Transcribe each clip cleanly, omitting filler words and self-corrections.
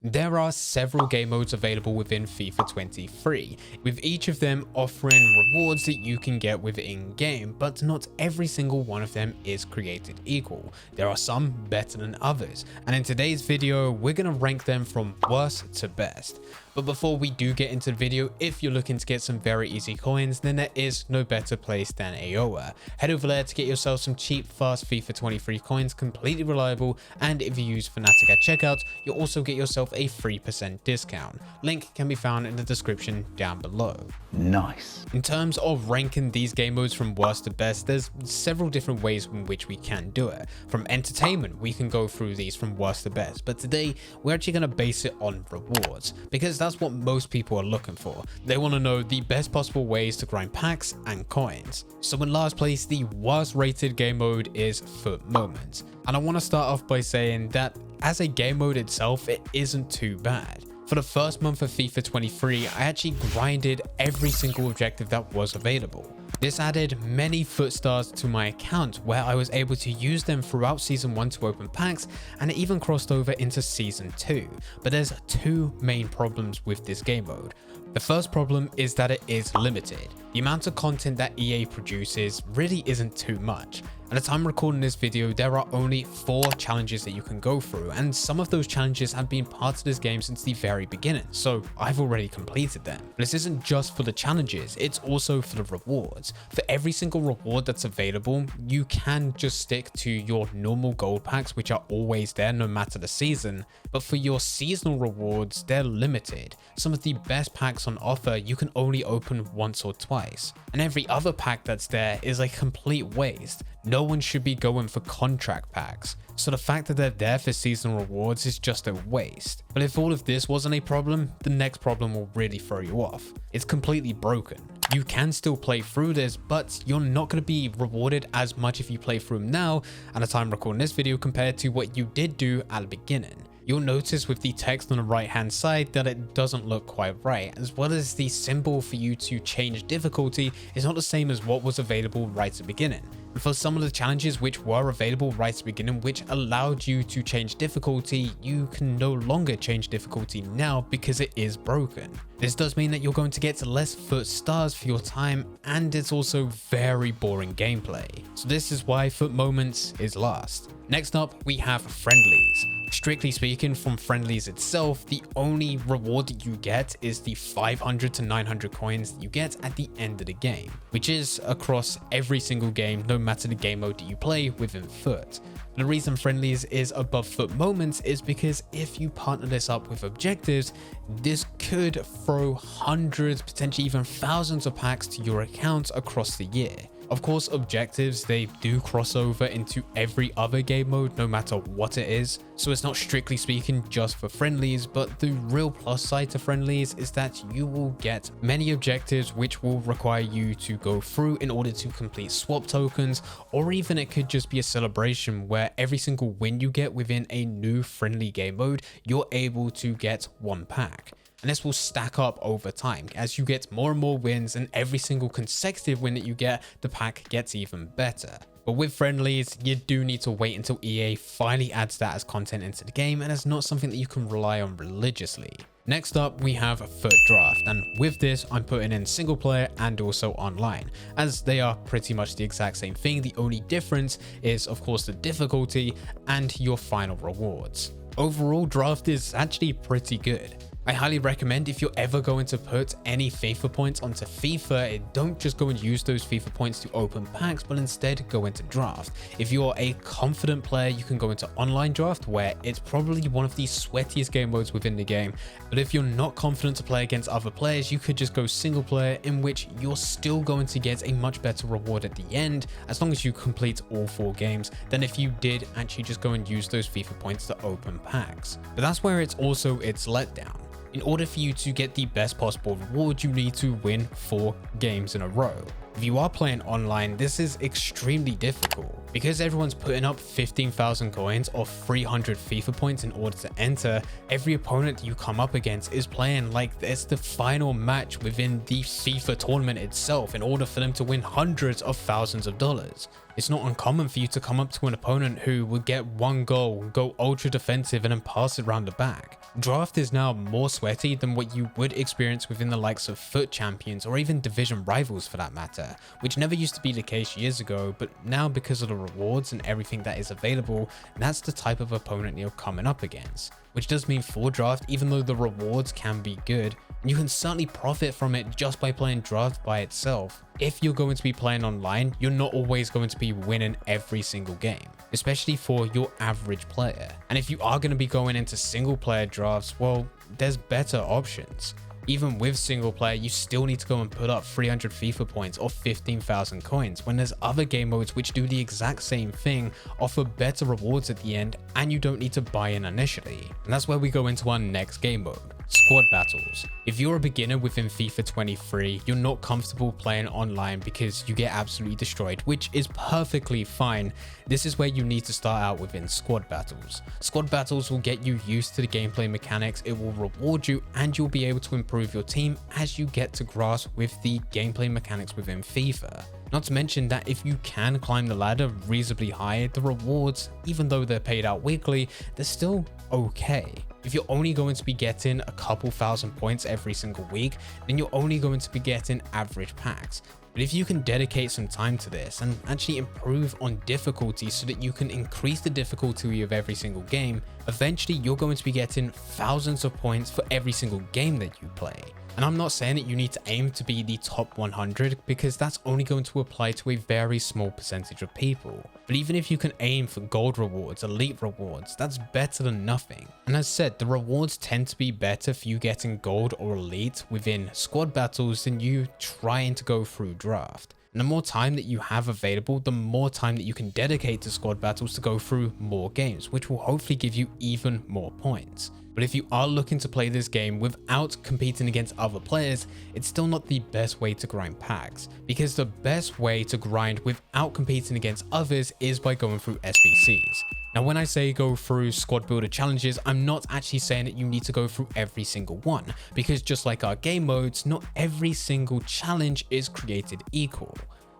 There are several game modes available within FIFA 23, with each of them offering rewards that you can get within game, but not every single one of them is created equal. There are some better than others, and in today's video, we're going to rank them from worst to best. But before we do get into the video, if you're looking to get some very easy coins, then there is no better place than AOA. Head over there to get yourself some cheap, fast FIFA 23 coins, completely reliable, and if you use Fnatic at checkout, you'll also get yourself a 3% discount. Link can be found in the description down below. Nice. In terms of ranking these game modes from worst to best, there's several different ways in which we can do it. From entertainment, we can go through these from worst to best, but today we're actually going to base it on rewards, because that's what most people are looking for. They want to know the best possible ways to grind packs and coins. So in last place, the worst rated game mode is FUT Moments. And I want to start off by saying that as a game mode itself, it isn't too bad. For the first month of FIFA 23, I actually grinded every single objective that was available. This added many FUT stars to my account, where I was able to use them throughout Season 1 to open packs, and it even crossed over into Season 2. But there's two main problems with this game mode. The first problem is that it is limited. The amount of content that EA produces really isn't too much. At the time recording this video, there are only 4 challenges that you can go through, and some of those challenges have been part of this game since the very beginning, so I've already completed them. But this isn't just for the challenges, it's also for the rewards. For every single reward that's available, you can just stick to your normal gold packs, which are always there no matter the season, but for your seasonal rewards, they're limited. Some of the best packs on offer you can only open once or twice, and every other pack that's there is a complete waste. No one should be going for contract packs, so the fact that they're there for seasonal rewards is just a waste. But if all of this wasn't a problem, the next problem will really throw you off. It's completely broken. You can still play through this, but you're not going to be rewarded as much if you play through them now at the time recording this video compared to what you did do at the beginning. You'll notice with the text on the right hand side that it doesn't look quite right, as well as the symbol for you to change difficulty is not the same as what was available right at the beginning. And for some of the challenges which were available right at the beginning, which allowed you to change difficulty, you can no longer change difficulty now because it is broken. This does mean that you're going to get less FUT stars for your time, and it's also very boring gameplay. So this is why FUT Moments is last. Next up, we have friendlies. Strictly speaking, from friendlies itself, the only reward that you get is the 500 to 900 coins that you get at the end of the game, which is across every single game, no matter the game mode that you play within FUT. The reason friendlies is above FUT Moments is because if you partner this up with objectives, this could throw hundreds, potentially even thousands of packs to your account across the year. Of course, objectives, they do cross over into every other game mode, no matter what it is. So it's not strictly speaking just for friendlies, but the real plus side to friendlies is that you will get many objectives which will require you to go through in order to complete swap tokens, or even it could just be a celebration where every single win you get within a new friendly game mode, you're able to get one pack. And this will stack up over time. As you get more and more wins, and every single consecutive win that you get, the pack gets even better. But with friendlies, you do need to wait until EA finally adds that as content into the game, and it's not something that you can rely on religiously. Next up, we have FUT Draft, and with this, I'm putting in single player and also online, as they are pretty much the exact same thing. The only difference is, of course, the difficulty and your final rewards. Overall, Draft is actually pretty good. I highly recommend if you're ever going to put any FIFA points onto FIFA, don't just go and use those FIFA points to open packs, but instead go into draft. If you're a confident player, you can go into online draft, where it's probably one of the sweatiest game modes within the game. But if you're not confident to play against other players, you could just go single player, in which you're still going to get a much better reward at the end, as long as you complete all 4 games, than if you did actually just go and use those FIFA points to open packs. But that's where it's also its letdown. In order for you to get the best possible reward, you need to win 4 games in a row. If you are playing online, this is extremely difficult because everyone's putting up 15,000 coins or 300 FIFA points in order to enter. Every opponent you come up against is playing like it's the final match within the FIFA tournament itself in order for them to win hundreds of thousands of dollars. It's not uncommon for you to come up to an opponent who would get one goal, go ultra defensive and then pass it around the back. Draft is now more sweaty than what you would experience within the likes of FUT champions or even division rivals for that matter, which never used to be the case years ago, but now because of the rewards and everything that is available, that's the type of opponent you're coming up against. Which does mean for draft, even though the rewards can be good, you can certainly profit from it just by playing draft by itself. If you're going to be playing online, you're not always going to be winning every single game, especially for your average player. And if you are going to be going into single player drafts, well, there's better options. Even with single player, you still need to go and put up 300 FIFA points or 15,000 coins when there's other game modes which do the exact same thing, offer better rewards at the end, and you don't need to buy in initially. And that's where we go into our next game mode. Squad battles. If you're a beginner within FIFA 23, you're not comfortable playing online because you get absolutely destroyed, which is perfectly fine. This is where you need to start out within squad battles. Squad battles will get you used to the gameplay mechanics, it will reward you, and you'll be able to improve your team as you get to grasp with the gameplay mechanics within FIFA. Not to mention that if you can climb the ladder reasonably high, the rewards, even though they're paid out weekly, they're still okay. If you're only going to be getting a couple thousand points every single week, then you're only going to be getting average packs. But if you can dedicate some time to this and actually improve on difficulty so that you can increase the difficulty of every single game, eventually you're going to be getting thousands of points for every single game that you play. And I'm not saying that you need to aim to be the top 100 because that's only going to apply to a very small percentage of people. But even if you can aim for gold rewards, elite rewards, that's better than nothing. And as said, the rewards tend to be better for you getting gold or elite within squad battles than you trying to go through draft. And the more time that you have available, the more time that you can dedicate to squad battles to go through more games, which will hopefully give you even more points. But if you are looking to play this game without competing against other players, it's still not the best way to grind packs, because the best way to grind without competing against others is by going through SBCs. Now, when I say go through squad builder challenges, I'm not actually saying that you need to go through every single one, because just like our game modes, not every single challenge is created equal.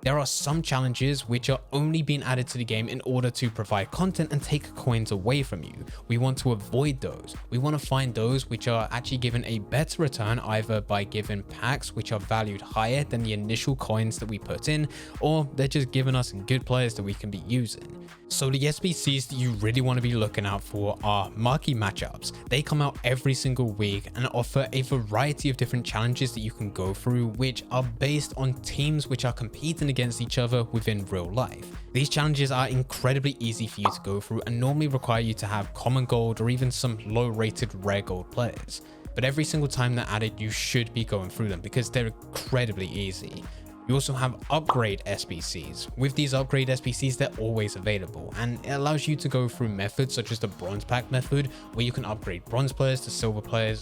There are some challenges which are only being added to the game in order to provide content and take coins away from you. We want to avoid those. We want to find those which are actually given a better return, either by giving packs which are valued higher than the initial coins that we put in, or they're just giving us good players that we can be using. So the SBCs that you really want to be looking out for are marquee matchups. They come out every single week and offer a variety of different challenges that you can go through, which are based on teams which are competing against each other within real life. These challenges are incredibly easy for you to go through and normally require you to have common gold or even some low rated rare gold players. But every single time they're added, you should be going through them because they're incredibly easy. You also have upgrade SBCs. With these upgrade SBCs, they're always available, and it allows you to go through methods such as the bronze pack method, where you can upgrade bronze players to silver players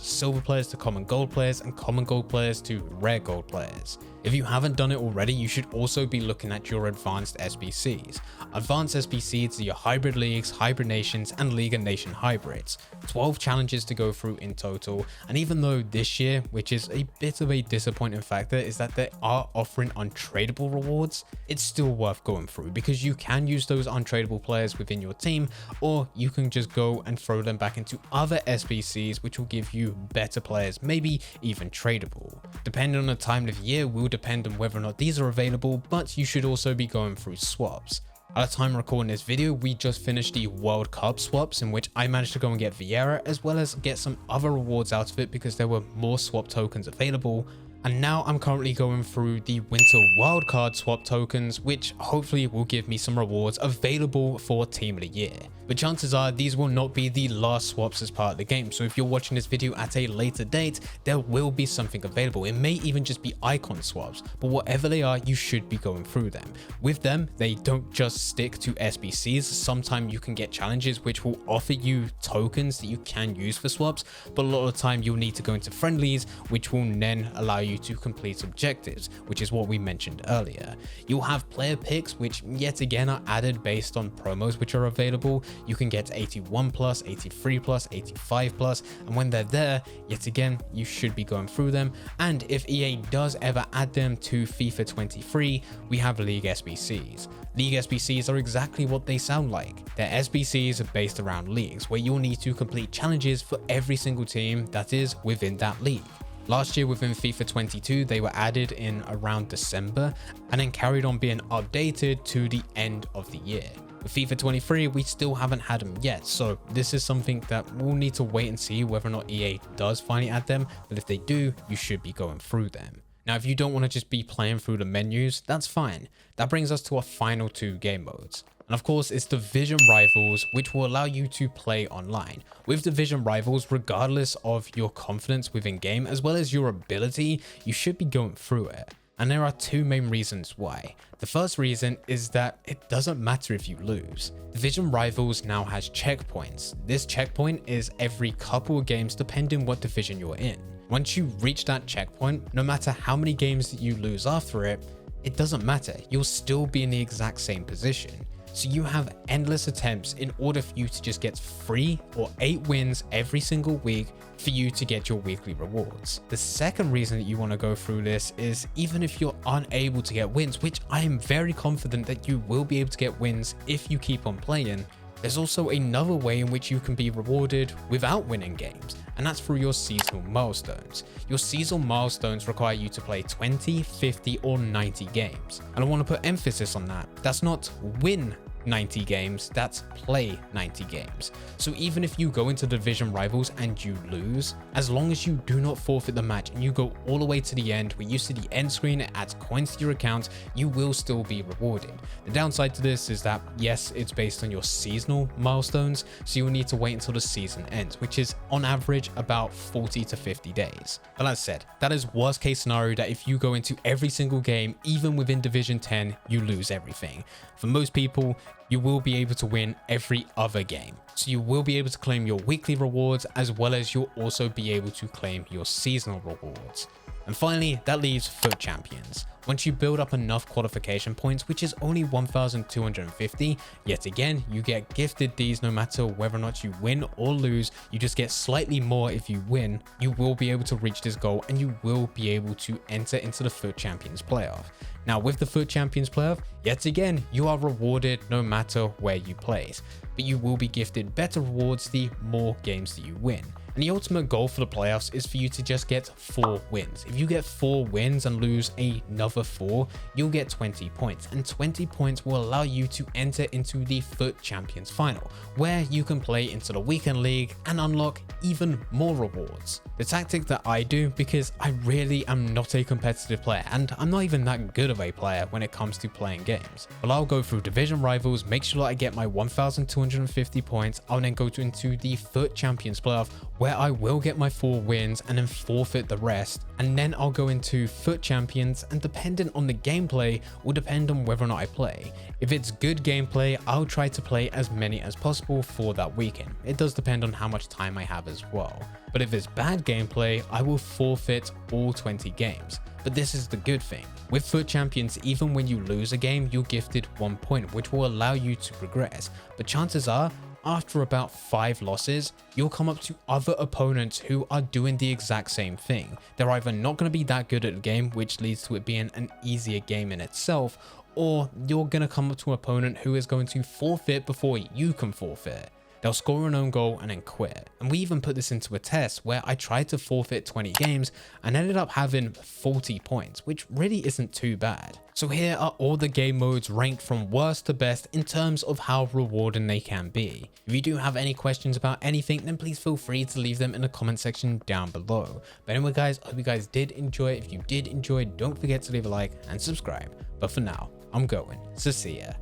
to common gold players, and common gold players to rare gold players. If you haven't done it already, you should also be looking at your advanced SBCs. Advanced SBCs are your hybrid leagues, hybrid nations, and League and Nation hybrids. 12 challenges to go through in total, and even though this year, which is a bit of a disappointing factor, is that they are offering untradeable rewards, it's still worth going through because you can use those untradeable players within your team, or you can just go and throw them back into other SBCs which will give you better players, maybe even tradable. Depending on the time of year will depend on whether or not these are available, but you should also be going through swaps. At the time of recording this video, we just finished the World Cup swaps, in which I managed to go and get Vieira as well as get some other rewards out of it because there were more swap tokens available. And now I'm currently going through the Winter Wildcard swap tokens, which hopefully will give me some rewards available for Team of the Year. But chances are these will not be the last swaps as part of the game. So if you're watching this video at a later date, there will be something available. It may even just be icon swaps, but whatever they are, you should be going through them. With them, they don't just stick to SBCs. Sometimes you can get challenges which will offer you tokens that you can use for swaps, but a lot of the time you'll need to go into friendlies, which will then allow you you to complete objectives, which is what we mentioned earlier. You'll have player picks, which yet again are added based on promos which are available. You can get 81 plus, 83 plus, 85 plus, and when they're there, yet again, you should be going through them. And if EA does ever add them to FIFA 23, we have League SBCs. League SBCs are exactly what they sound like. Their SBCs are based around leagues where you'll need to complete challenges for every single team that is within that league. Last year within FIFA 22, they were added in around December and then carried on being updated to the end of the year. With FIFA 23, we still haven't had them yet, so this is something that we'll need to wait and see whether or not EA does finally add them, but if they do, you should be going through them. Now, if you don't want to just be playing through the menus, that's fine. That brings us to our final two game modes. And of course, it's Division Rivals, which will allow you to play online. With Division Rivals, regardless of your confidence within game, as well as your ability, you should be going through it. And there are two main reasons why. The first reason is that it doesn't matter if you lose. Division Rivals now has checkpoints. This checkpoint is every couple of games depending what division you're in. Once you reach that checkpoint, no matter how many games that you lose after it, it doesn't matter. You'll still be in the exact same position. So you have endless attempts in order for you to just get 3 or 8 wins every single week for you to get your weekly rewards. The second reason that you want to go through this is even if you're unable to get wins, which I am very confident that you will be able to get wins if you keep on playing, there's also another way in which you can be rewarded without winning games, and that's through your seasonal milestones. Your seasonal milestones require you to play 20, 50, or 90 games. And I want to put emphasis on that. That's not win 90 games, that's play 90 games. So even if you go into Division Rivals and you lose, as long as you do not forfeit the match and you go all the way to the end where you see the end screen, it adds coins to your account, you will still be rewarded. The downside to this is that yes, it's based on your seasonal milestones, so you'll need to wait until the season ends, which is on average about 40 to 50 days. But as said, that is worst case scenario, that if you go into every single game, even within Division 10, you lose everything. For most people, you will be able to win every other game. So you will be able to claim your weekly rewards, as well as you'll also be able to claim your seasonal rewards. And finally, that leaves FUT champions. Once you build up enough qualification points, which is only 1,250, yet again, you get gifted these no matter whether or not you win or lose. You just get slightly more if you win. You will be able to reach this goal and you will be able to enter into the FUT Champions playoff. Now with the FUT Champions playoff, yet again, you are rewarded no matter where you place, but you will be gifted better rewards the more games that you win. And the ultimate goal for the playoffs is for you to just get 4 wins. If you get 4 wins and lose another 4, you'll get 20 points. And 20 points will allow you to enter into the FUT Champions Final, where you can play into the Weekend League and unlock even more rewards. The tactic that I do, because I really am not a competitive player, and I'm not even that good of a player when it comes to playing games. But I'll go through Division Rivals, make sure that I get my 1,250 points. I'll then go into the FUT Champions Playoff, where I will get my 4 wins and then forfeit the rest, and then I'll go into FUT Champions, and dependent on the gameplay will depend on whether or not I play. If it's good gameplay, I'll try to play as many as possible for that weekend. It does depend on how much time I have as well. But if it's bad gameplay, I will forfeit all 20 games. But this is the good thing. With FUT Champions, even when you lose a game, you're gifted 1 point, which will allow you to progress. But chances are, after about 5 losses, you'll come up to other opponents who are doing the exact same thing. They're either not going to be that good at the game, which leads to it being an easier game in itself, or you're going to come up to an opponent who is going to forfeit before you can forfeit. They'll score an own goal and then quit. And we even put this into a test where I tried to forfeit 20 games and ended up having 40 points, which really isn't too bad. So here are all the game modes ranked from worst to best in terms of how rewarding they can be. If you do have any questions about anything, then please feel free to leave them in the comment section down below. But anyway guys, I hope you guys did enjoy. If you did enjoy, don't forget to leave a like and subscribe. But for now, I'm going. So see ya.